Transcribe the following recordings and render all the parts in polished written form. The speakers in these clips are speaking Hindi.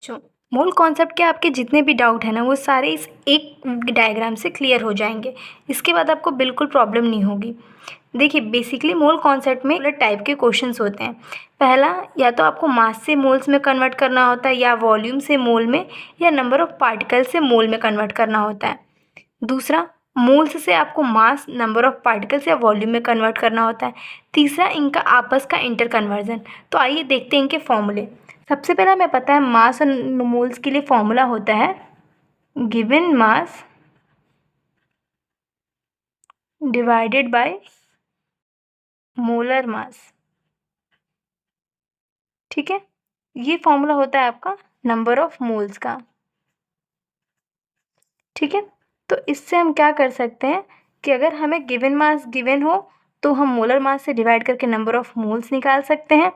जो मोल कॉन्सेप्ट के आपके जितने भी डाउट है ना वो सारे इस एक डायग्राम से क्लियर हो जाएंगे। इसके बाद आपको बिल्कुल प्रॉब्लम नहीं होगी। देखिए बेसिकली मोल कॉन्सेप्ट में अलग टाइप के क्वेश्चंस होते हैं। पहला, या तो आपको मास से मोल्स में कन्वर्ट करना होता है, या वॉल्यूम से मोल में, या नंबर ऑफ पार्टिकल से मोल में कन्वर्ट करना होता है। दूसरा, मोल्स से आपको मास, नंबर ऑफ पार्टिकल्स या वॉल्यूम में कन्वर्ट करना होता है। तीसरा, इनका आपस का इंटर कन्वर्जन। तो आइए देखते हैं इनके फॉर्मूले। सबसे पहला हमें पता है मास और मोल्स के लिए फॉर्मूला होता है given mass divided by molar mass. ठीक है, ये फॉर्मूला होता है आपका नंबर ऑफ मोल्स का। ठीक है, तो इससे हम क्या कर सकते हैं कि अगर हमें गिवन मास गिवन हो तो हम मोलर मास से डिवाइड करके नंबर ऑफ मोल्स निकाल सकते हैं।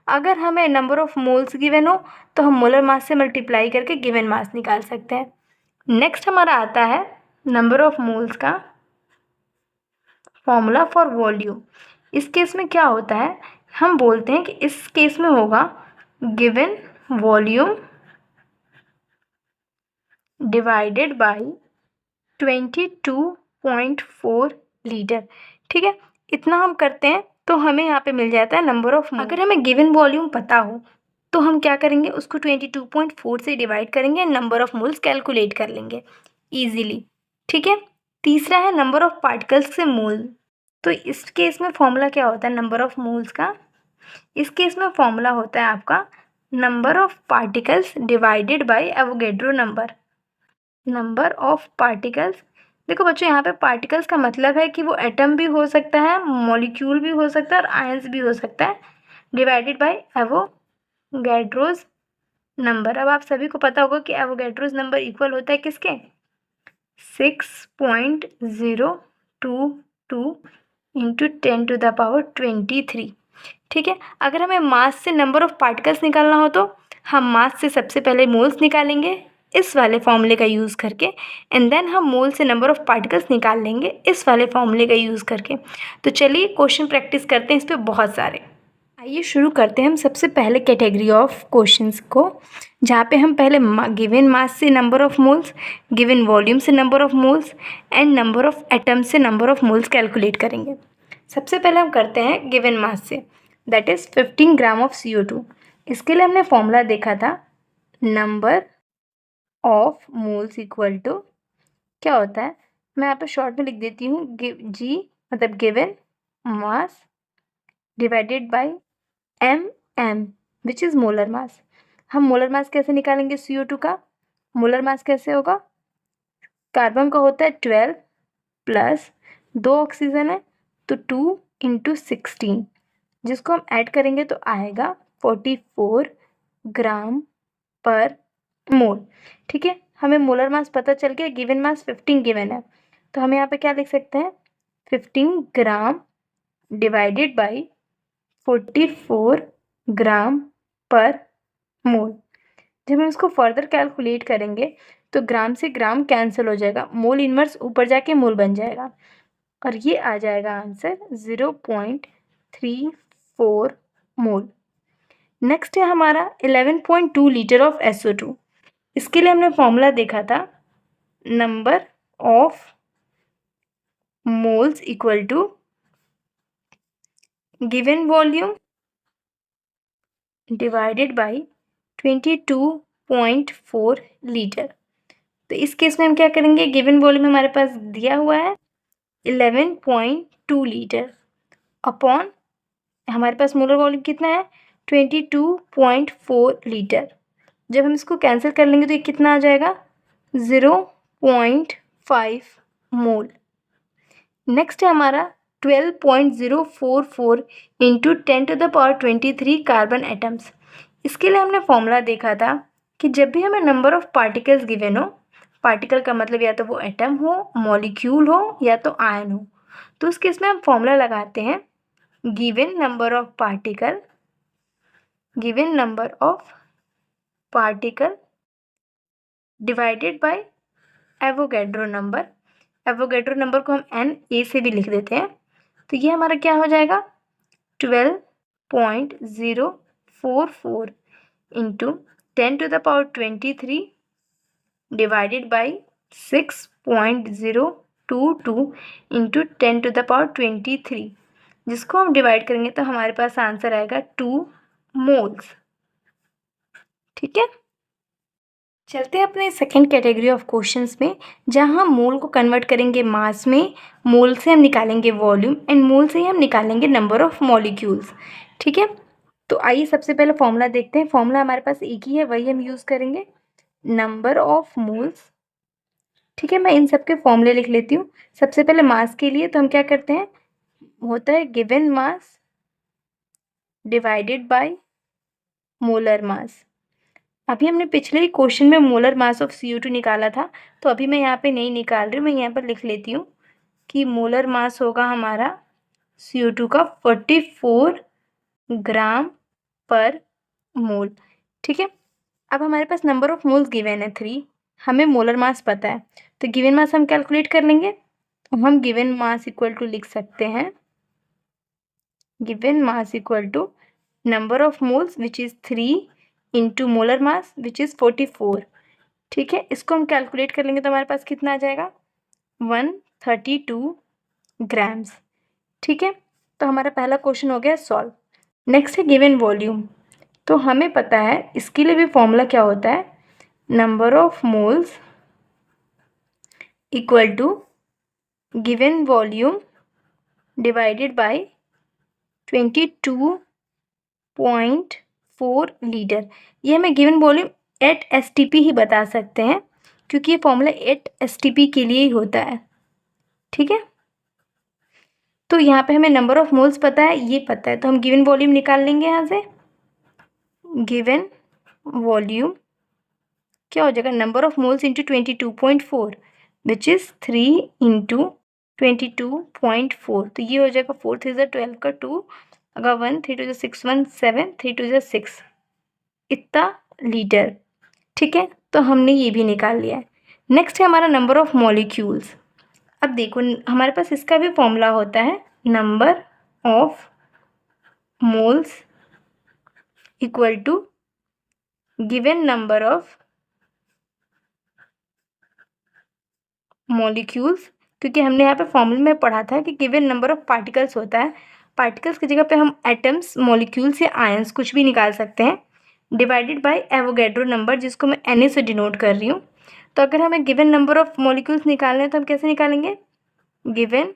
अगर हमें नंबर ऑफ मोल्स गिवन हो तो हम मोलर मास से मल्टीप्लाई करके गिवन मास निकाल सकते हैं। नेक्स्ट हमारा आता है नंबर ऑफ मोल्स का फॉर्मूला फॉर वॉल्यूम। इस केस में क्या होता है, हम बोलते हैं कि इस केस में होगा given volume divided by 22.4 litre. ठीक है, इतना हम करते हैं तो हमें यहाँ पे मिल जाता है नंबर ऑफ मोल। अगर हमें गिवन वॉल्यूम पता हो तो हम क्या करेंगे, उसको 22.4 से डिवाइड करेंगे, नंबर ऑफ मोल्स कैलकुलेट कर लेंगे ईजिली। ठीक है, तीसरा है नंबर ऑफ पार्टिकल्स से मोल। तो इस केस में फॉर्मूला क्या होता है नंबर ऑफ मोल्स का, इस केस में फॉर्मूला होता है आपका number of particles divided by Avogadro number. Number of particles, देखो बच्चों यहाँ पे पार्टिकल्स का मतलब है कि वो एटम भी हो सकता है, मॉलिक्यूल भी हो सकता है और आयंस भी हो सकता है, डिवाइडेड बाय एवोगैड्रोस नंबर। अब आप सभी को पता होगा कि एवोगैड्रोस नंबर इक्वल होता है किसके, 6.022 इंटू 10⁻23। ठीक है, अगर हमें मास से नंबर ऑफ पार्टिकल्स निकालना हो तो हम मास से सबसे पहले मोल्स निकालेंगे इस वाले फॉर्मूले का यूज़ करके, एंड देन हम मोल से नंबर ऑफ पार्टिकल्स निकाल लेंगे इस वाले फॉर्मूले का यूज़ करके। तो चलिए क्वेश्चन प्रैक्टिस करते हैं इस पे बहुत सारे। आइए शुरू करते हैं हम सबसे पहले कैटेगरी ऑफ क्वेश्चंस को, जहाँ पे हम पहले गिवन मास से number of moles, given volume से number of moles and number of atoms से नंबर ऑफ मोल्स कैलकुलेट करेंगे। सबसे पहले हम करते हैं गिवन मास से, that is 15 gram of CO2। इसके लिए हमने फॉर्मूला देखा था number of moles equal to क्या होता है, मैं यहाँ पे शॉर्ट में लिख देती हूँ, जी मतलब given mass divided by M which is molar mass. हम मोलर मास कैसे निकालेंगे CO2 का, मोलर मास कैसे होगा, कार्बन का होता है 12 प्लस 2 ऑक्सीजन है तो 2 इंटू 16, जिसको हम ऐड करेंगे तो आएगा 44 ग्राम पर मोल। ठीक है, हमें मोलर मास पता चल गया, गिवन मास 15 गिवन है, तो हम यहाँ पे क्या लिख सकते हैं 15 gram divided by 44 gram per मोल। जब हम इसको फर्दर कैलकुलेट करेंगे तो ग्राम से ग्राम कैंसिल हो जाएगा, मोल इनवर्स ऊपर जाके मोल बन जाएगा और ये आ जाएगा आंसर 0.34 मोल। नेक्स्ट है हमारा 11.2 लीटर ऑफ SO2। इसके लिए हमने फॉर्मूला देखा था number of moles equal to given volume divided by 22.4 litre. तो इस केस में हम क्या करेंगे, गिवन वॉल्यूम हमारे पास दिया हुआ है 11.2 लीटर अपॉन हमारे पास मोलर वॉल्यूम कितना है 22.4 लीटर। जब हम इसको कैंसिल कर लेंगे तो ये कितना आ जाएगा 0.5 मोल। नेक्स्ट है हमारा 12.044 इंटू 10⁻23 कार्बन एटम्स। इसके लिए हमने फॉर्मूला देखा था कि जब भी हमें नंबर ऑफ पार्टिकल्स गिवन हो, पार्टिकल का मतलब या तो वो एटम हो, मॉलिक्यूल हो या तो आयन हो, तो उस केस में हम फॉर्मूला लगाते हैं given number of particle divided by Avogadro number. Avogadro number को हम NA से भी लिख देते हैं, तो ये हमारा क्या हो जाएगा 12.044 इंटू 10⁻23 डिवाइडेड बाई 6.022 इंटू 10⁻23, जिसको हम डिवाइड करेंगे तो हमारे पास आंसर आएगा 2 मोल्स। ठीक है, चलते हैं अपने सेकेंड कैटेगरी ऑफ क्वेश्चंस में, जहां हम मोल को कन्वर्ट करेंगे मास में, मोल से हम निकालेंगे वॉल्यूम एंड मोल से ही हम निकालेंगे नंबर ऑफ मॉलिक्यूल्स। ठीक है, तो आइए सबसे पहले फॉर्मूला देखते हैं। फॉर्मूला हमारे पास एक ही है, वही हम यूज़ करेंगे, नंबर ऑफ मोल्स। ठीक है, मैं इन सब के फॉर्मूले लिख लेती हूँ। सबसे पहले मास के लिए तो हम क्या करते हैं, होता है given mass divided by molar मास। अभी हमने पिछले ही क्वेश्चन में मोलर मास ऑफ CO2 निकाला था, तो अभी मैं यहाँ पे नहीं निकाल रही हूँ, मैं यहाँ पर लिख लेती हूँ कि मोलर मास होगा हमारा CO2 का 44 ग्राम पर मोल। ठीक है, अब हमारे पास नंबर ऑफ मोल्स गिवन है 3, हमें मोलर मास पता है, तो गिवन मास हम कैलकुलेट कर लेंगे। तो हम गिवन मास इक्वल टू लिख सकते हैं, given mass equal to number of moles which is 3 into molar mass which is 44। ठीक है, इसको हम कैलकुलेट कर लेंगे तो हमारे पास कितना आ जाएगा, 132 ग्राम्स। ठीक है, तो हमारा पहला क्वेश्चन हो गया सॉल्व। नेक्स्ट है गिवन वॉल्यूम, तो हमें पता है इसके लिए भी फॉर्मूला क्या होता है, number of moles equal to given volume divided by 22.4 litre. ये हमें गिवन वॉल्यूम एट STP ही बता सकते हैं, क्योंकि ये फॉर्मूला एट STP के लिए ही होता है। ठीक है, तो यहाँ पे हमें नंबर ऑफ मोल्स पता है, ये पता है, तो हम गिवन वॉल्यूम निकाल लेंगे यहाँ से। गिवन वॉल्यूम क्या हो जाएगा, number of moles into 22.4 which is 3 into 22.4, तो ये हो जाएगा 4 3 12 का 2, अगर 1 3 2 6 1 7 3 2 6 इतना लीटर। ठीक है, तो हमने ये भी निकाल लिया है। नेक्स्ट है हमारा नंबर ऑफ मॉलिक्यूल्स। अब देखो हमारे पास इसका भी फॉर्मूला होता है, number of moles equal to given number of molecules, क्योंकि हमने यहाँ पे फॉर्मूले में पढ़ा था कि गिवन नंबर ऑफ पार्टिकल्स होता है, पार्टिकल्स की जगह पे हम एटम्स, मॉलिक्यूल्स या आयंस कुछ भी निकाल सकते हैं, डिवाइडेड बाय एवोगैड्रो नंबर, जिसको मैं Na से डिनोट कर रही हूँ। तो अगर हमें गिवन नंबर ऑफ मॉलिक्यूल्स निकालने हैं तो हम कैसे निकालेंगे, गिवन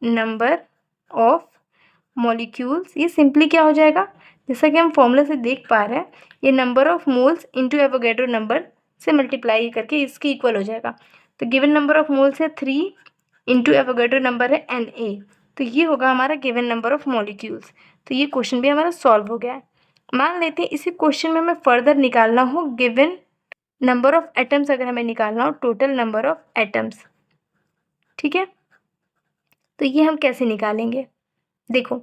नंबर ऑफ मॉलिक्यूल्स, ये सिंपली क्या हो जाएगा, जैसा कि हम फॉर्मूला से देख पा रहे हैं, ये number of moles into Avogadro number से मल्टीप्लाई करके इसके इक्वल हो जाएगा। तो गिवन नंबर ऑफ मोल्स है 3 इंटू एवोगैड्रो नंबर है Na, तो ये होगा हमारा गिवन नंबर ऑफ मॉलिक्यूल्स। तो ये क्वेश्चन भी हमारा सॉल्व हो गया है। मान लेते हैं इसी क्वेश्चन में हमें फर्दर निकालना हो गिवन नंबर ऑफ एटम्स, अगर हमें निकालना हो टोटल नंबर ऑफ एटम्स। ठीक है, तो ये हम कैसे निकालेंगे, देखो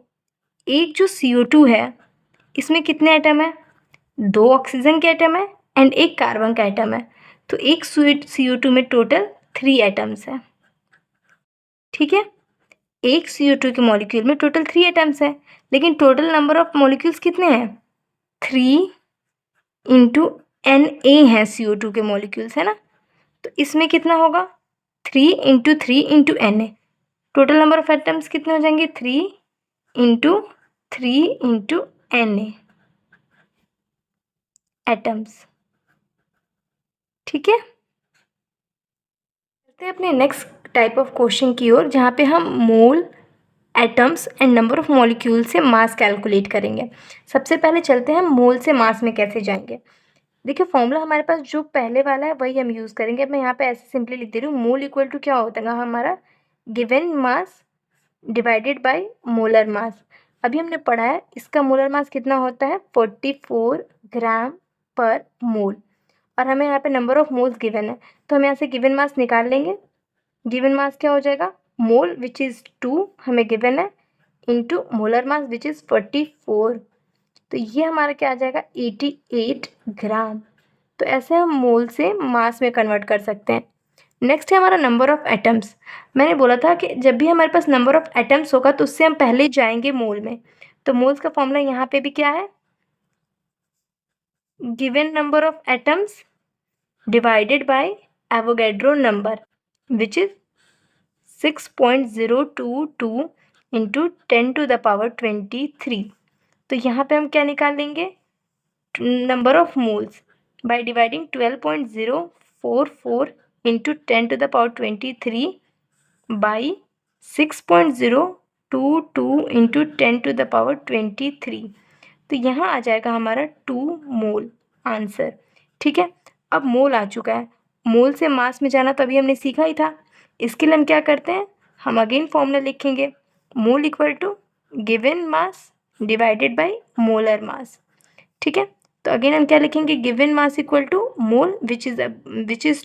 एक जो CO2 है इसमें कितने एटम है, 2 ऑक्सीजन के एटम है एंड 1 कार्बन का एटम है, तो एक CO2 में टोटल 3 एटम्स है। ठीक है, एक CO2 के मॉलिक्यूल में टोटल 3 एटम्स है, लेकिन टोटल नंबर ऑफ मॉलिक्यूल्स कितने हैं, 3 इंटू Na है CO2 के मॉलिक्यूल्स, है ना, तो इसमें कितना होगा 3 into 3 into Na, total number of atoms कितने हो जाएंगे 3 इंटू 3 इंटू Na एटम्स। ठीक है, चलते हैं अपने नेक्स्ट टाइप ऑफ क्वेश्चन की ओर, जहाँ पे हम mole, atoms and number of molecule से मास कैलकुलेट करेंगे। सबसे पहले चलते हैं हम मोल से मास में कैसे जाएंगे। देखिए फॉर्मूला हमारे पास जो पहले वाला है वही हम यूज़ करेंगे। मैं यहाँ पे ऐसे सिंपली लिख दे रही हूँ, मोल इक्वल टू क्या होता है हमारा, given mass divided by molar मास। अभी हमने पढ़ा है इसका मोलर मास कितना होता है 44 ग्राम पर मोल, और हमें यहाँ पे नंबर ऑफ मोल्स गिवन है, तो हम यहाँ से गिवन मास निकाल लेंगे। गिवन मास क्या हो जाएगा, मोल विच इज़ 2 हमें गिवन है, into molar mass which is 44, तो ये हमारा क्या आ जाएगा 88 ग्राम। तो ऐसे हम मोल से मास में कन्वर्ट कर सकते हैं। नेक्स्ट है हमारा नंबर ऑफ एटम्स। मैंने बोला था कि जब भी हमारे पास नंबर ऑफ एटम्स होगा तो उससे हम पहले जाएंगे मोल में, तो मोल्स का फॉर्मूला यहाँ पे भी क्या है, given number of atoms divided by Avogadro number, which is 6.022 into 10 to the power 23. तो यहाँ पे हम क्या निकाल लेंगे, number of moles by dividing 12.044 into 10 to the power 23 by 6.022 into 10 to the power 23. तो यहाँ आ जाएगा हमारा 2 मोल आंसर. ठीक है, अब मोल आ चुका है. मोल से मास में जाना तो अभी हमने सीखा ही था. इसके लिए हम क्या करते हैं, हम अगेन फॉर्मूला लिखेंगे, mole equal to given mass divided by molar mass. ठीक है, तो अगेन हम क्या लिखेंगे, given mass equal to mole which is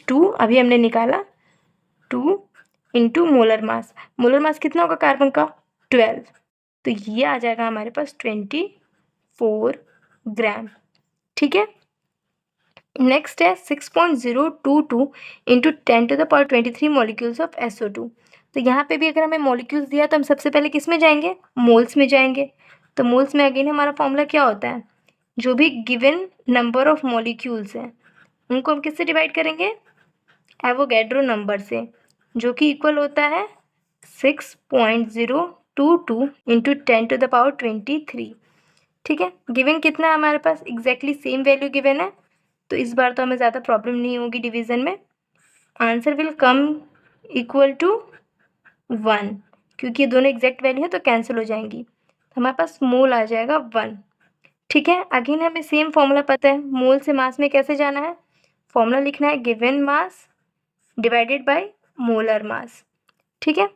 2, अभी हमने निकाला 2 into molar mass. Molar mass कितना होगा कार्बन का, 12. तो ये आ जाएगा हमारे पास 24 ग्राम. ठीक है, नेक्स्ट है 6.022 into 10 to the power 23 molecules of SO2. तो यहाँ पे भी अगर हमें मॉलिक्यूल्स दिया तो हम सबसे पहले किस में जाएंगे, मोल्स में जाएंगे. तो मोल्स में अगेन हमारा फॉर्मूला क्या होता है, जो भी गिवन नंबर ऑफ मॉलिक्यूल्स हैं उनको हम किससे डिवाइड करेंगे, एवोगैड्रो नंबर से, जो कि इक्वल होता है 6.022 इंटू 10 to the power 23. ठीक है, गिवन कितना है हमारे पास, एग्जैक्टली सेम वैल्यू गिवन है, तो इस बार तो हमें ज़्यादा प्रॉब्लम नहीं होगी डिवीज़न में. Answer will come equal to 1, क्योंकि ये दोनों एग्जैक्ट वैल्यू है तो कैंसिल हो जाएंगी. तो हमारे पास मोल आ जाएगा 1. ठीक है, अगेन हमें सेम फॉर्मूला पता है, मोल से मास में कैसे जाना है, फॉर्मूला लिखना है given mass divided by molar mass. ठीक है,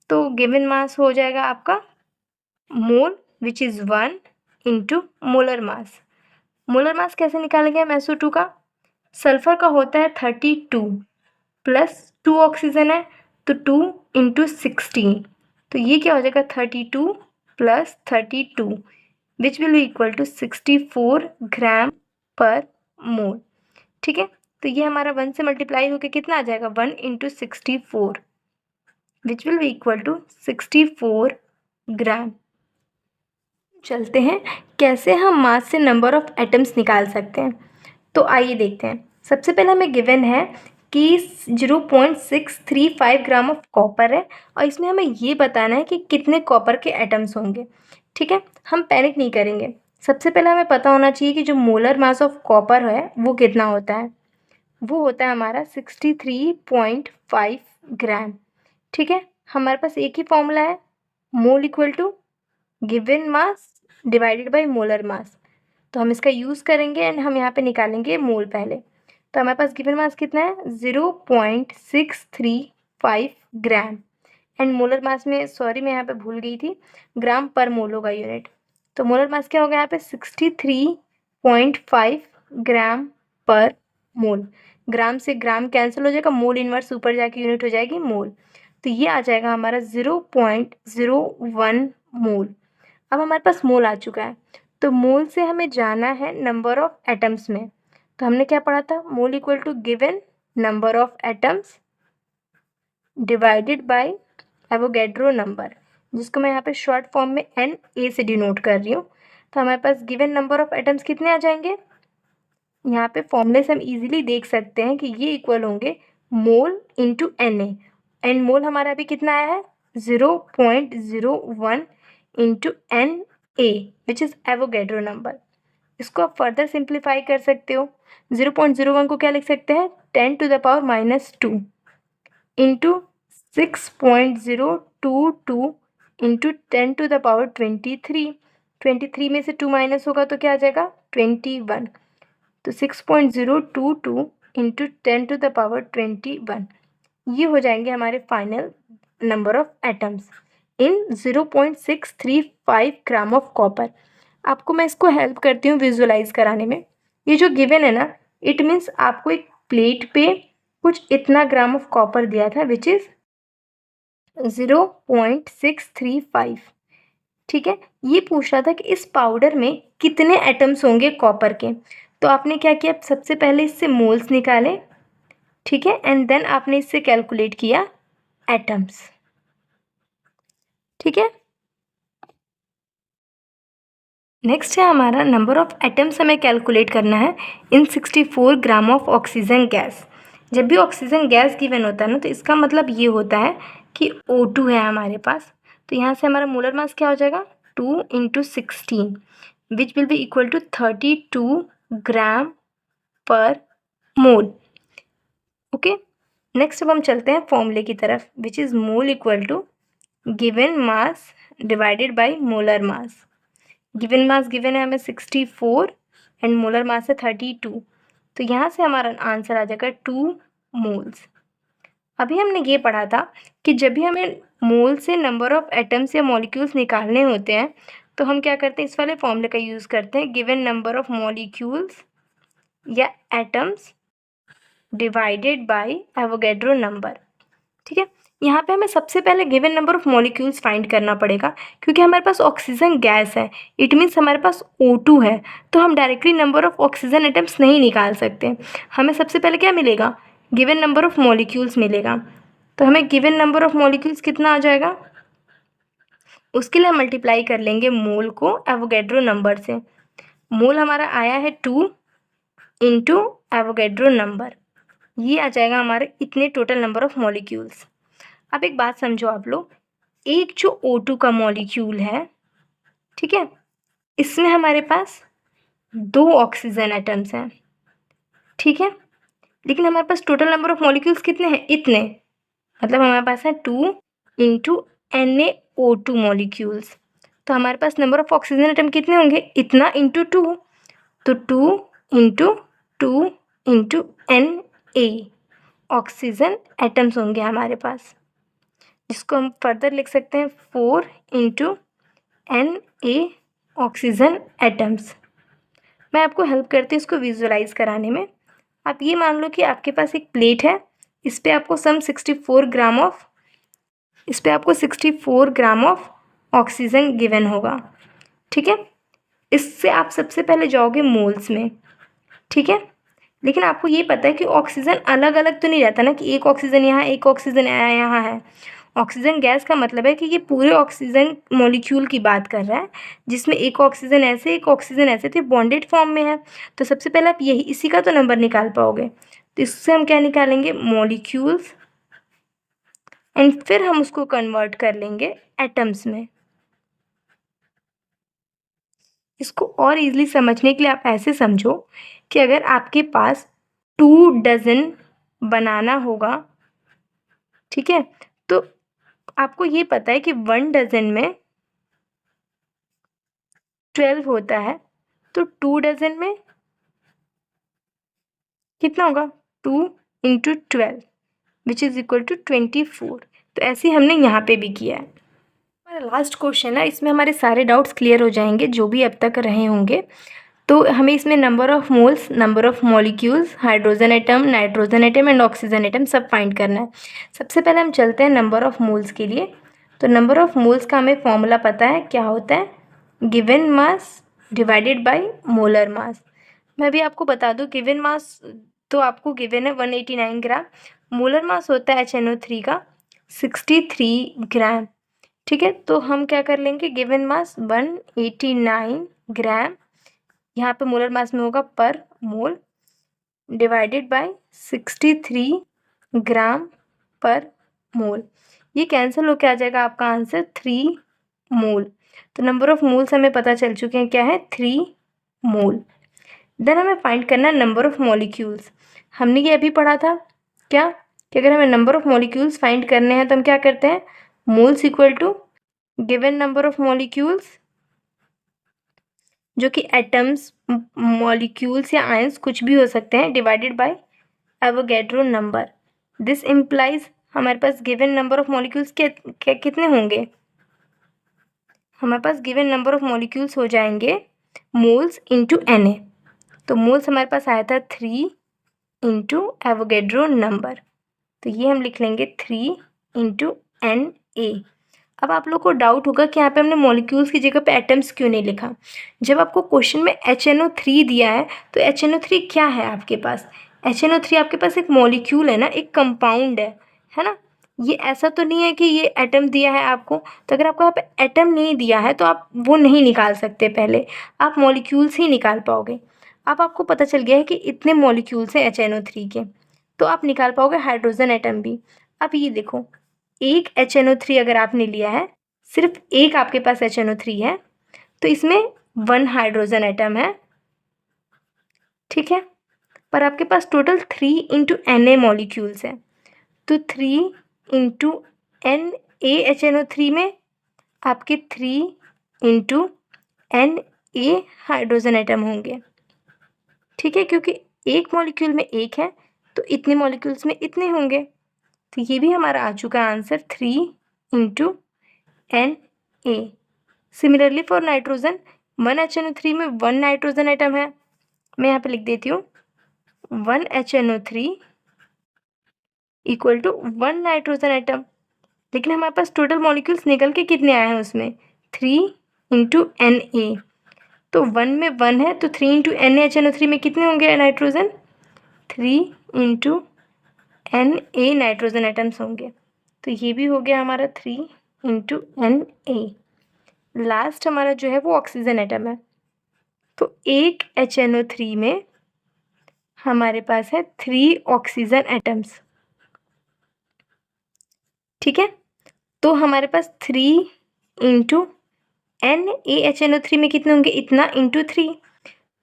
तो गिवन मास हो जाएगा आपका mole which is 1 into molar mass. Molar mass कैसे निकालेंगे हम SO2 का, सल्फर का होता है 32 प्लस 2 ऑक्सीजन है तो 2 इंटू 16. तो ये क्या हो जाएगा 32 plus 32 which will be equal to 64 gram per mole. ठीक है, तो ये हमारा 1 से मल्टीप्लाई होकर कितना आ जाएगा, 1 into 64 which will be equal to 64 gram. चलते हैं कैसे हम मास से नंबर ऑफ एटम्स निकाल सकते हैं. तो आइए देखते हैं. सबसे पहले हमें गिवन है कि 0.635 ग्राम ऑफ कॉपर है और इसमें हमें ये बताना है कि कितने कॉपर के एटम्स होंगे. ठीक है, हम पैनिक नहीं करेंगे. सबसे पहले हमें पता होना चाहिए कि जो मोलर मास ऑफ कॉपर है वो कितना होता है, वो होता है हमारा 63.5 ग्राम. ठीक है, हमारे पास एक ही फॉर्मूला है, mole equal to given mass divided by molar mass. तो हम इसका यूज़ करेंगे एंड हम यहाँ पे निकालेंगे मोल पहले. तो हमारे पास गिवन मास कितना है 0.635 ग्राम एंड मोलर मास में, सॉरी मैं यहाँ पे भूल गई थी, ग्राम पर मोल होगा यूनिट. तो मोलर मास क्या होगा यहाँ पे 63.5 ग्राम पर मोल. ग्राम से ग्राम कैंसिल हो जाएगा, मोल इनवर्स ऊपर जाके यूनिट हो जाएगी मोल. तो ये आ जाएगा हमारा 0.01 मोल. अब हमारे पास मोल आ चुका है, तो मोल से हमें जाना है नंबर ऑफ एटम्स में. तो हमने क्या पढ़ा था, mole equal to given number of atoms divided by Avogadro number, जिसको मैं यहाँ पे शॉर्ट फॉर्म में NA से डिनोट कर रही हूँ. तो हमारे पास गिवन नंबर ऑफ एटम्स कितने आ जाएंगे, यहाँ पे फॉर्मूले से हम इजीली देख सकते हैं कि ये इक्वल होंगे मोल इंटू NA एंड मोल हमारा अभी कितना आया है 0.01 into NA which is Avogadro number. इसको आप फर्दर सिंप्लीफाई कर सकते हो. 0.01 को क्या लिख सकते हैं 10 to the power -2 into 6.022 into 10 to the power 23. 23 में से 2 माइनस होगा तो क्या आ जाएगा 21. तो 6.022 इंटू 10 to the power 21, ये हो जाएंगे हमारे final number of atoms in 0.635 gram of copper. आपको मैं इसको हेल्प करती हूँ विजुअलाइज कराने में. ये जो गिवन है ना, इट मीन्स आपको एक प्लेट पे कुछ इतना ग्राम ऑफ कॉपर दिया था विच इज़ 0.635. ठीक है, ये पूछ रहा था कि इस पाउडर में कितने एटम्स होंगे कॉपर के. तो आपने क्या किया, सबसे पहले इससे मोल्स निकाले. ठीक है, एंड देन आपने इससे कैलकुलेट किया एटम्स. ठीक है, नेक्स्ट है हमारा नंबर ऑफ़ एटम्स हमें कैलकुलेट करना है इन 64 ग्राम ऑफ ऑक्सीजन गैस। जब भी ऑक्सीजन गैस गिवन होता है ना, तो इसका मतलब ये होता है कि O2 है हमारे पास। तो यहाँ से हमारा मोलर मास क्या हो जाएगा, 2 × 16 which will be equal to 32 gram per mole. Okay, next अब हम चलते हैं फॉर्मूले की तरफ, which is mole equal to given mass divided by molar mass. Given mass given है हमें 64 एंड मोलर मास है 32। तो यहाँ से हमारा आंसर आ जाएगा 2 मोल्स। अभी हमने ये पढ़ा था कि जब भी हमें मोल से नंबर ऑफ एटम्स या मॉलिक्यूल्स निकालने होते हैं तो हम क्या करते हैं, इस वाले फॉर्मूले का यूज़ करते हैं, गिवन नंबर ऑफ मॉलिक्यूल्स या atoms divided by Avogadro number. ठीक है, यहाँ पे हमें सबसे पहले given number of molecules find करना पड़ेगा, क्योंकि हमारे पास ऑक्सीजन गैस है, इट मीन्स हमारे पास O2 है, तो हम directly number of oxygen atoms नहीं निकाल सकते। हमें सबसे पहले क्या मिलेगा, गिवन नंबर ऑफ मॉलिक्यूल्स मिलेगा। तो हमें गिवन नंबर ऑफ मॉलिक्यूल्स कितना आ जाएगा, उसके लिए हम मल्टीप्लाई कर लेंगे मोल को एवोगैड्रो नंबर से। मोल हमारा आया है 2 × एवोगैड्रो नंबर, ये आ जाएगा हमारे इतने टोटल नंबर ऑफ मॉलिक्यूल्स। अब एक बात समझो आप लोग, एक जो O2 का मॉलिक्यूल है, ठीक है, इसमें हमारे पास 2 ऑक्सीजन एटम्स हैं, ठीक है, लेकिन हमारे पास टोटल नंबर ऑफ मॉलिक्यूल्स कितने हैं, इतने, मतलब हमारे पास है 2 × NaO2 मॉलिक्यूल्स। तो हमारे पास नंबर ऑफ ऑक्सीजन एटम कितने होंगे, इतना × 2, तो 2 × 2 × Na ऑक्सीजन एटम्स होंगे हमारे पास, जिसको हम फर्दर लिख सकते हैं 4 × Na ऑक्सीजन एटम्स। मैं आपको हेल्प करती हूँ इसको विजुअलाइज कराने में। आप ये मान लो कि आपके पास एक प्लेट है, इस पे आपको 64 ग्राम ऑफ ऑक्सीजन गिवन होगा, ठीक है। इससे आप सबसे पहले जाओगे मोल्स में, ठीक है, लेकिन आपको ये पता है कि ऑक्सीजन अलग अलग तो नहीं रहता ना, कि एक ऑक्सीजन यहाँ एक ऑक्सीजन यहाँ है। ऑक्सीजन गैस का मतलब है कि ये पूरे ऑक्सीजन मॉलिक्यूल की बात कर रहा है, जिसमें एक ऑक्सीजन ऐसे एक ऑक्सीजन ऐसे, तो बॉन्डेड फॉर्म में है। तो सबसे पहले आप यही इसी का तो नंबर निकाल पाओगे। तो इससे हम क्या निकालेंगे, मॉलिक्यूल्स, एंड फिर हम उसको कन्वर्ट कर लेंगे एटम्स में। इसको और इजीली समझने के लिए आप ऐसे समझो कि अगर आपके पास 2 डज़न बनाना होगा, ठीक है, तो आपको ये पता है कि 1 डज़न में 12 होता है, तो 2 डज़न में कितना होगा, 2 × 12 विच इज़ इक्वल टू 24। तो ऐसे ही हमने यहाँ पे भी किया है। हमारा लास्ट क्वेश्चन है, इसमें हमारे सारे डाउट्स क्लियर हो जाएंगे जो भी अब तक रहे होंगे। तो हमें इसमें number of moles, number of molecules, hydrogen atom, nitrogen atom and oxygen atom सब फाइंड करना है। सबसे पहले हम चलते हैं नंबर ऑफ़ मोल्स के लिए। तो नंबर ऑफ़ मोल्स का हमें फॉर्मूला पता है, क्या होता है, given mass divided by molar मास। मैं भी आपको बता दूं, गिवन मास तो आपको गिवन है 189 ग्राम, मोलर मास होता है HNO3 का 63 ग्राम, ठीक है। तो हम क्या कर लेंगे, गिवन मास 189 ग्राम, यहाँ पे मोलर मास में होगा पर मोल, डिवाइडेड बाय 63 ग्राम पर मोल। ये कैंसिल होके आ जाएगा आपका आंसर 3 मोल। तो नंबर ऑफ़ मोल्स हमें पता चल चुके हैं, क्या है, 3 मोल। देन हमें फाइंड करना है नंबर ऑफ़ मॉलिक्यूल्स। हमने ये अभी पढ़ा था क्या, कि अगर हमें नंबर ऑफ़ मॉलिक्यूल्स फाइंड करने हैं तो हम क्या करते हैं, moles equal to given number of molecules, जो कि एटम्स, मॉलिक्यूल्स या आयंस कुछ भी हो सकते हैं, divided by Avogadro number. This implies हमारे पास गिवन नंबर ऑफ़ मॉलिक्यूल्स के कितने होंगे, हमारे पास गिवन नंबर ऑफ़ मॉलिक्यूल्स हो जाएंगे मोल्स इंटू Na। तो मोल्स हमारे पास आया था 3 × एवोगैड्रो नंबर, तो ये हम लिख लेंगे 3 × Na। अब आप लोग को डाउट होगा कि यहाँ पे हमने मॉलिक्यूल्स की जगह पे एटम्स क्यों नहीं लिखा। जब आपको क्वेश्चन में HNO3 दिया है, तो HNO3 क्या है आपके पास, HNO3 आपके पास एक मॉलिक्यूल है ना, एक कंपाउंड है ना। ये ऐसा तो नहीं है कि ये एटम दिया है आपको, तो अगर आपको यहाँ पे एटम नहीं दिया है तो आप वो नहीं निकाल सकते, पहले आप मॉलिक्यूल्स ही निकाल पाओगे। अब आपको पता चल गया है कि इतने मॉलिक्यूल्स हैं HNO3 के, तो आप निकाल पाओगे हाइड्रोजन एटम भी। अब ये देखो, एक HNO3 अगर आपने लिया है, सिर्फ एक आपके पास HNO3 है, तो इसमें 1 हाइड्रोजन एटम है, ठीक है, पर आपके पास टोटल 3 इंटू Na मॉलिक्यूल्स है, तो 3 इंटू NaHNO3 में आपके 3 इंटू Na हाइड्रोजन एटम होंगे, ठीक है, क्योंकि एक मॉलिक्यूल में एक है तो इतने मॉलिक्यूल्स में इतने होंगे। तो ये भी हमारा आ चुका है answer 3 into Na। Similarly for nitrogen, 1 HNO3 में 1 नाइट्रोजन एटम है, मैं यहाँ पे लिख देती हूँ 1 HNO3 equal to 1 nitrogen atom, लेकिन हमारे पास टोटल मॉलिक्यूल्स निकल के कितने आए हैं उसमें 3 इंटू Na, तो 1 में 1 है तो 3 इंटू NaHNO3 में कितने होंगे nitrogen, 3 into Na nitrogen atoms होंगे, तो ये भी हो गया हमारा 3 इंटू Na। लास्ट हमारा जो है वो ऑक्सीजन एटम है, तो एक HNO3 में हमारे पास है 3 ऑक्सीजन एटम्स, ठीक है, तो हमारे पास 3 इंटू NaHNO3 में कितने होंगे, इतना इंटू 3,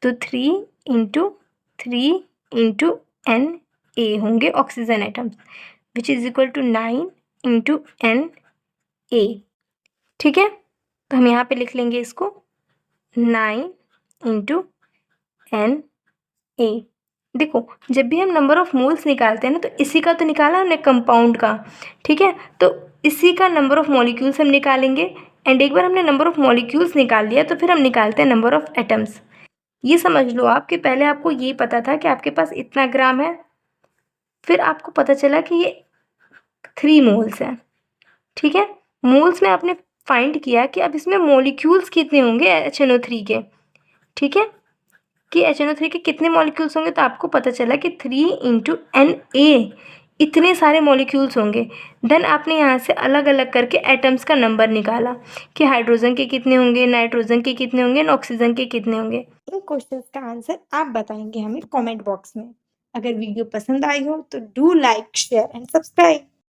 तो 3 इंटू 3 इंटू Na होंगे oxygen atoms, which is equal to 9 into Na, ठीक है, तो हम यहाँ पे लिख लेंगे इसको 9 इंटू Na। देखो, जब भी हम नंबर ऑफ़ मोल्स निकालते हैं ना, तो इसी का तो निकाला हमने कंपाउंड का, ठीक है, तो इसी का नंबर ऑफ़ मॉलिक्यूल्स हम निकालेंगे, एंड एक बार हमने नंबर ऑफ़ मॉलिक्यूल्स निकाल लिया तो फिर हम निकालते हैं नंबर ऑफ़ एटम्स। ये समझ लो आप कि पहले आपको ये पता था कि आपके पास इतना ग्राम है, फिर आपको पता चला कि ये 3 मोल्स है, ठीक है, मोल्स में आपने फाइंड किया कि अब इसमें मॉलिक्यूल्स कितने होंगे HNO3 के, ठीक है, कि HNO3 के कितने मॉलिक्यूल्स होंगे, तो आपको पता चला कि 3 इंटू Na इतने सारे मॉलिक्यूल्स होंगे। देन आपने यहाँ से अलग अलग करके एटम्स का नंबर निकाला कि हाइड्रोजन के कितने होंगे, नाइट्रोजन के कितने होंगे, और ऑक्सीजन के कितने होंगे। इन क्वेश्चंस का आंसर आप बताएंगे हमें कमेंट बॉक्स में। अगर वीडियो पसंद आई हो तो do like, share and subscribe.